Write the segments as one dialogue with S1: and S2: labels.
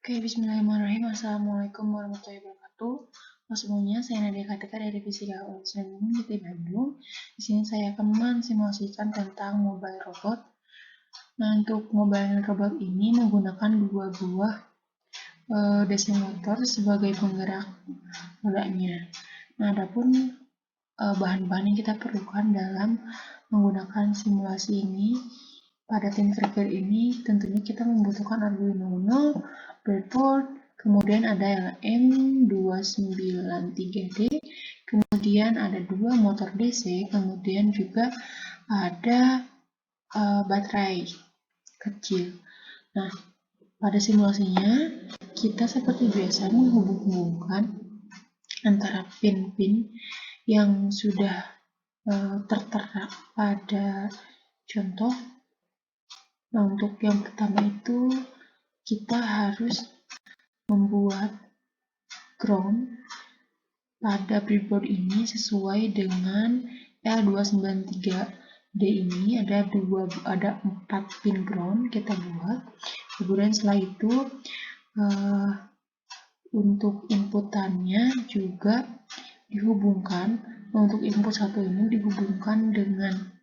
S1: Oke, bismillahirrahmanirrahim. Assalamualaikum warahmatullahi wabarakatuh. Halo semuanya, saya Nadia Katika dari Fisika Universitas ITB Bandung. Di sini saya akan mensimulasikan tentang mobile robot. Nah, untuk mobile robot ini menggunakan dua buah DC motor sebagai penggerak rodanya. Nah, adapun bahan-bahan yang kita perlukan dalam menggunakan simulasi ini pada tim trigger ini tentunya kita membutuhkan Arduino Uno, breadboard, kemudian ada LM293D, kemudian ada dua motor DC, kemudian juga ada baterai kecil. Nah, pada simulasinya kita seperti biasa menghubung-hubungkan antara pin-pin yang sudah tertera pada contoh. Nah, untuk yang pertama itu kita harus membuat ground pada breadboard ini sesuai dengan L293D ini ada 4 pin ground kita buat. Kemudian setelah itu untuk inputannya juga dihubungkan. Untuk input satu ini dihubungkan dengan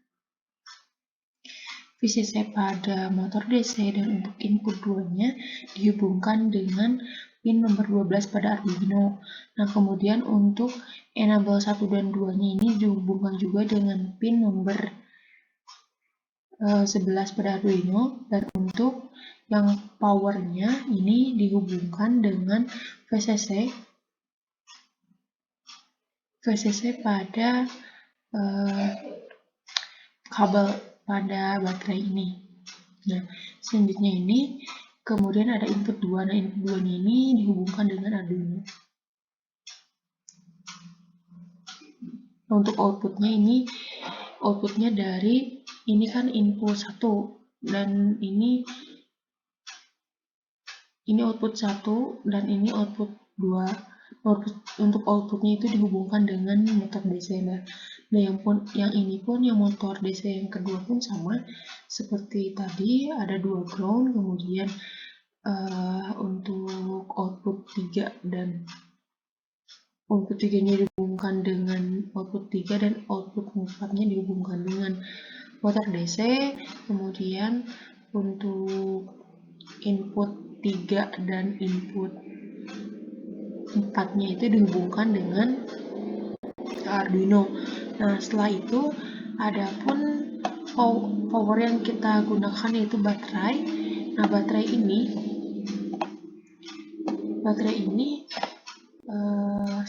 S1: VCC pada motor DC, dan untuk input 2-nya dihubungkan dengan pin nomor 12 pada Arduino. Nah, kemudian untuk enable 1 dan 2-nya ini dihubungkan juga dengan pin nomor 11 pada Arduino, dan untuk yang powernya ini dihubungkan dengan VCC pada kabel pada baterai ini. Nah, selanjutnya ini kemudian ada input 2. Nah, input 2 ini dihubungkan dengan Arduino. Nah, untuk outputnya dari ini kan input 1 dan ini output 1 dan ini output 2. Untuk outputnya itu dihubungkan dengan motor DC. Nah, yang ini pun, yang motor DC yang kedua pun sama seperti tadi, ada 2 ground, kemudian untuk output 3 dan output 3-nya dihubungkan dengan output 3 dan output 4-nya dihubungkan dengan motor DC. Kemudian untuk input 3 dan input 4-nya itu dihubungkan dengan Arduino. Nah, setelah itu adapun power yang kita gunakan yaitu baterai. Nah, baterai ini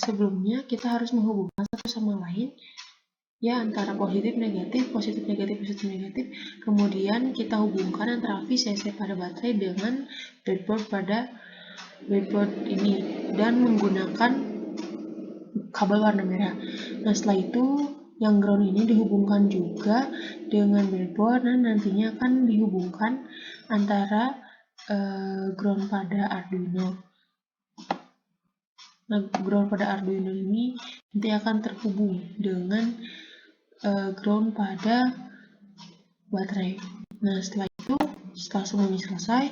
S1: sebelumnya kita harus menghubungkan satu sama lain ya, antara positif negatif, kemudian kita hubungkan antara VCC pada baterai dengan breadboard pada breadboard ini dan menggunakan kabel warna merah. Nah, setelah itu yang ground ini dihubungkan juga dengan breadboard dan nantinya akan dihubungkan antara ground pada Arduino. Nah, ground pada Arduino ini nanti akan terhubung dengan ground pada baterai. Nah, setelah semuanya selesai,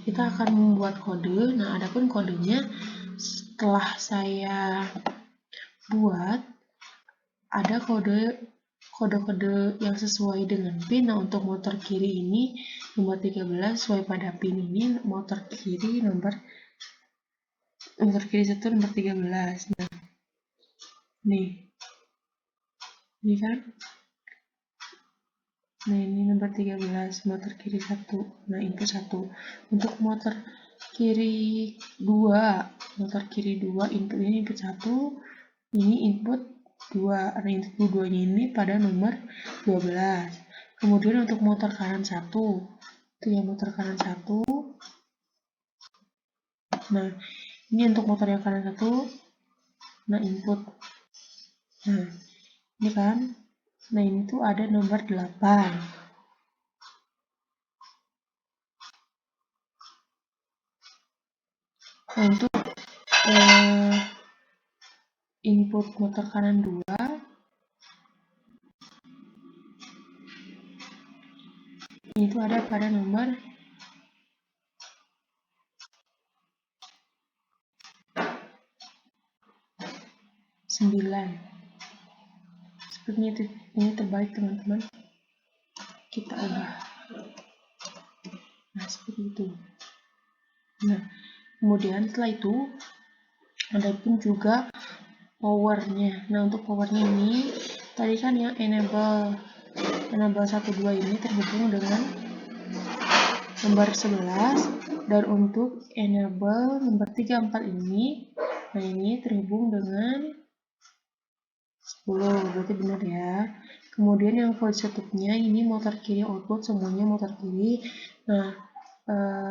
S1: kita akan membuat kode. Nah, adapun kodenya setelah saya buat, ada kode-kode yang sesuai dengan pin. Nah, untuk motor kiri ini nomor 13 sesuai pada pin ini, motor kiri 1 nomor 13. Nah, ini kan. Nah, ini nomor 13, motor kiri 1. Nah, input 1. Untuk motor kiri 2, inputnya input 1, ini input 2. Nah, input 2-nya ini pada nomor 12. Kemudian untuk motor kanan 1, itu ya motor kanan 1. Nah, ini untuk motor yang kanan 1. Nah, input. Nah, ini kan. Nah, ini tuh ada nomor 8. Nah, untuk input motor kanan 2, itu ada pada nomor 9. Seperti itu. Ini terbalik teman-teman. Kita ubah. Nah, seperti itu. Nah, kemudian setelah itu ada pun juga powernya. Nah, untuk powernya ini tadi kan yang enable 1.2 ini terhubung dengan nomor 11, dan untuk enable nomor 3.4 ini, nah ini terhubung dengan 10, berarti benar ya. Kemudian yang void setupnya ini motor kiri output, semuanya motor kiri. Nah,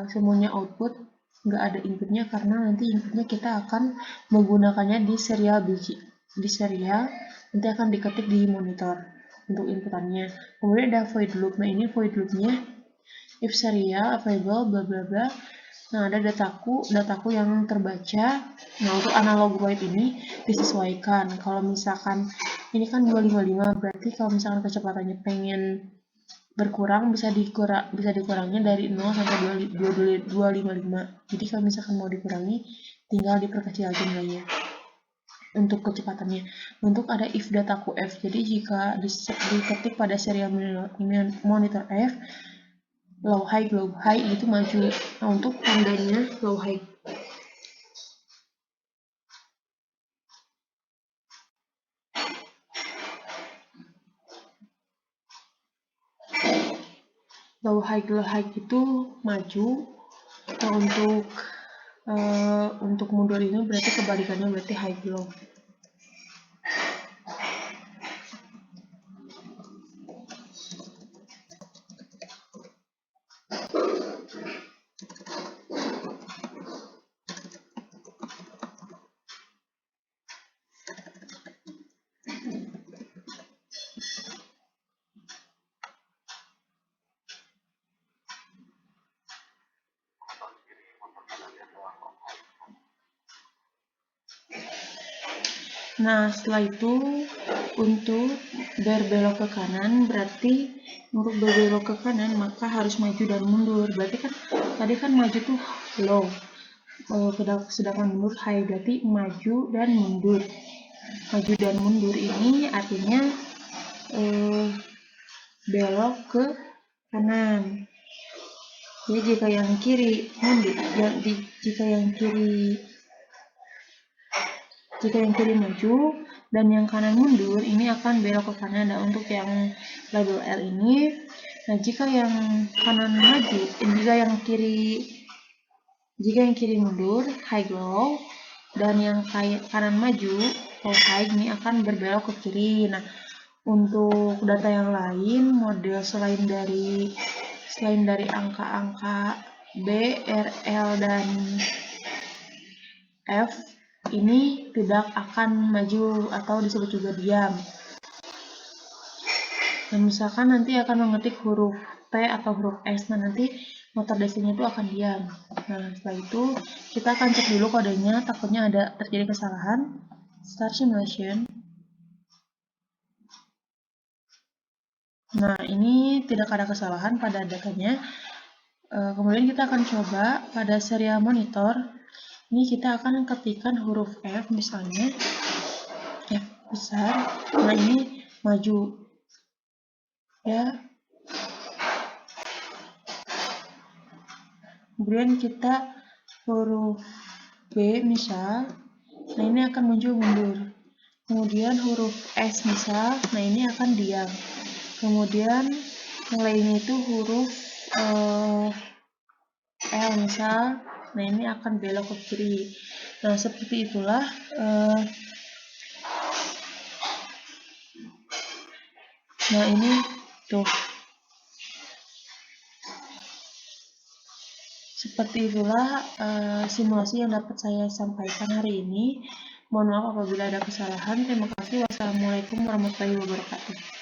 S1: semuanya output, nggak ada inputnya karena nanti inputnya kita akan menggunakannya di serial biji. Di serial nanti akan diketik di monitor untuk inputannya. Kemudian ada void loop. Nah, ini void loopnya if serial available bla bla bla. Nah, ada dataku yang terbaca. Nah, untuk analog byte ini disesuaikan. Kalau misalkan ini kan 255, berarti kalau misalkan kecepatannya pengen berkurang bisa dikurangnya dari 0 sampai 255. Jadi kalau misalkan mau dikurangi tinggal diperkecil aja nilainya untuk kecepatannya. Untuk ada if dataku F, jadi jika diketik pada serial monitor F, low high itu maju. Nah, untuk tandanya low high, low high itu maju. Nah, untuk mundur ini berarti kebalikannya, berarti high low. Nah, setelah itu untuk berbelok ke kanan, berarti untuk berbelok ke kanan maka harus maju dan mundur. Berarti kan tadi kan maju tuh low, sedangkan mundur high, berarti maju dan mundur. Maju dan mundur ini artinya belok ke kanan. Jadi jika yang kiri mundur, jika yang kiri maju dan yang kanan mundur, ini akan belok ke kanan. Dan untuk yang label L ini, nah jika yang kanan maju, jika yang kiri mundur, high low, dan yang kanan maju, low high, ini akan berbelok ke kiri. Nah, untuk data yang lain, model selain dari angka-angka B, R, L, dan F, ini tidak akan maju atau disebut juga diam. Dan misalkan nanti akan mengetik huruf T atau huruf S, nah nanti motor DC-nya itu akan diam. Nah, setelah itu kita akan cek dulu kodenya, takutnya ada terjadi kesalahan. Start simulation. Nah, ini tidak ada kesalahan pada datanya. Kemudian kita akan coba pada serial monitor. Ini kita akan ketikkan huruf F, misalnya F besar. Nah, ini maju ya. Kemudian kita huruf B misal, nah ini akan muncul mundur. Kemudian huruf S misal, nah ini akan diam. Kemudian yang lainnya itu huruf L misal, nah ini akan belok ke kiri. Nah, seperti itulah nah ini tuh. Seperti itulah simulasi yang dapat saya sampaikan hari ini. Mohon maaf apabila ada kesalahan. Terima kasih. Wassalamualaikum warahmatullahi wabarakatuh.